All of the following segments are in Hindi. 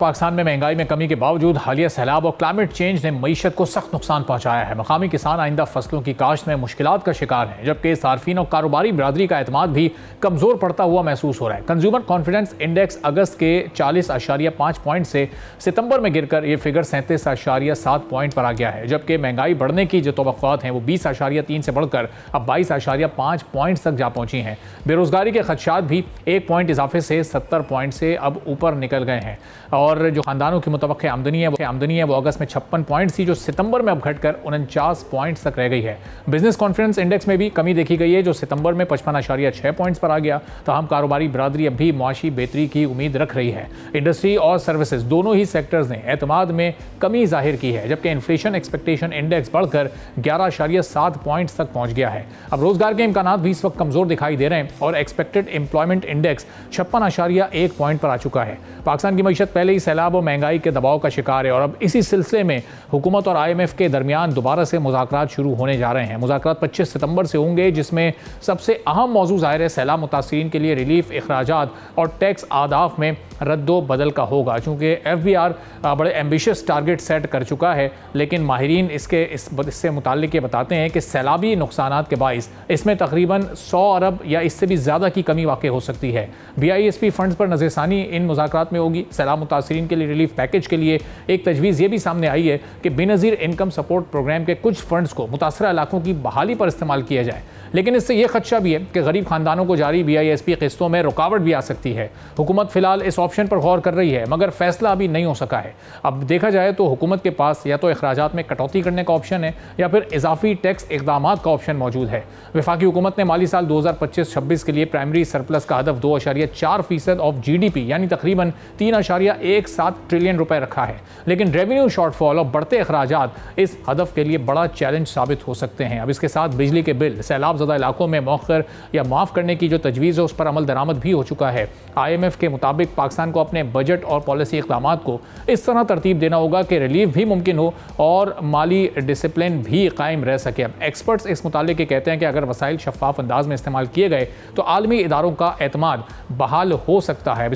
पाकिस्तान में महंगाई में कमी के बावजूद हालिया सैलाब और क्लाइमेट चेंज ने मईशत को सख्त नुकसान पहुंचाया है। मकामी किसान आइंदा फसलों की काश्त में मुश्किलात का शिकार हैं, जबकि सार्फिन और कारोबारी बिरादरी का एतमाद भी कमज़ोर पड़ता हुआ महसूस हो रहा है। कंज्यूमर कॉन्फिडेंस इंडेक्स अगस्त के 40.5 पॉइंट से सितंबर में गिरकर ये फिगर 37.7 पॉइंट पर आ गया है, जबकि महंगाई बढ़ने की जो तवक्कुआत हैं वो 20.3 से बढ़कर अब 22.5 पॉइंट तक जा पहुंची हैं। बेरोजगारी के खदशात भी 1 पॉइंट इजाफे से 70 पॉइंट से अब ऊपर निकल गए हैं और जो खानदानों की मुतवक्किल आमदनी है वो अगस्त में 56 पॉइंट थी, जो सितंबर में अब घटकर 49 पॉइंट तक रह गई है। बिजनेस कॉन्फिडेंस इंडेक्स में भी कमी देखी गई है, जो सितंबर में 55.6 पॉइंट्स पर आ गया। तमाम कारोबारी बिरादरी अब भी मुआशी बेहतरी की उम्मीद रख रही है। इंडस्ट्री और सर्विसेज दोनों ही सेक्टर्स ने एतमाद में कमी जाहिर की है, जबकि इन्फ्लेशन एक्सपेक्टेशन इंडेक्स बढ़कर 11.7 पॉइंट तक पहुंच गया है। अब रोजगार के इम्कानात भी इस वक्त कमजोर दिखाई दे रहे हैं और एक्सपेक्टेड एम्प्लॉयमेंट इंडेक्स 56.1 पॉइंट पर आ चुका है। पाकिस्तान की मईशत पहले ही सैलाब और महंगाई के दबाव का शिकार है और अब इसी सिलसिले में हुकूमत और IMF के दरमियान दोबारा से मुज़ाकरात शुरू होने जा रहे हैं। मुज़ाकरात 25 सितंबर से होंगे, जिसमें सबसे अहम मौजू ज़ाहिर है सैलाब मुतासिरीन के लिए रिलीफ, अखराजात और टैक्स आदाफ में रद्दो बदल का होगा। चूँकि FBR बड़े एम्बिशियस टारगेट सेट कर चुका है, लेकिन माहिरीन इससे मुताल्लिक ये बताते हैं कि सैलाबी नुकसानात के बाइस इसमें तकरीबन 100 अरब या इससे भी ज़्यादा की कमी वाक़ हो सकती है। BISP फंड्स पर नज़रसानी इन मुज़ाकरात में होगी। सैलाब मुतासिरीन के लिए रिलीफ पैकेज के लिए एक तजवीज़ ये भी सामने आई है कि बेनज़ीर इनकम सपोर्ट प्रोग्राम के कुछ फंड्स को मुतासरा इलाकों की बहाली पर इस्तेमाल किया जाए, लेकिन इससे यह खदशा भी है कि गरीब खानदानों को जारी BISP किस्तों में रुकावट भी आ सकती है। हुकूमत फिलहाल इस ऑप्शन पर गौर कर रही है, मगर फैसला अभी नहीं हो सका है। अब देखा जाए तो हुकूमत के पास या तो अखराजात में कटौती करने का ऑप्शन है या फिर इजाफी टैक्स इक़दामात का ऑप्शन मौजूद है। वफाकी हुकूमत ने माली साल 2025-26 के लिए प्राइमरी सरप्लस का हदफ 2.4% ऑफ GDP यानी तकरीबन 3.17 ट्रिलियन रुपए रखा है, लेकिन रेवेन्यू शॉर्टफॉल और बढ़ते अखराजात इस हदफ के लिए बड़ा चैलेंज साबित हो सकते हैं। अब इसके साथ बिजली के बिल सैलाब ज़दा इलाकों में मौखर या माफ़ करने की जो तजवीज़ है उस पर अमल दरामद भी हो चुका है। IMF के मुताबिक पाकिस्तान को अपने बजट और पॉलिसी इक़दामात को इस तरह तरतीब देना होगा कि रिलीफ भी मुमकिन हो और माली डिसिप्लिन भी कायम रह सके। अब एक्सपर्ट्स इस मुतालिक के कहते हैं कि अगर वसाइल शफाफ अंदाज में इस्तेमाल किए गए तो आलमी इदारों का एतमाद बहाल हो सकता है।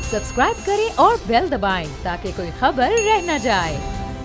सब्सक्राइब करें और बेल दबाएं ताकि कोई खबर रह न जाए।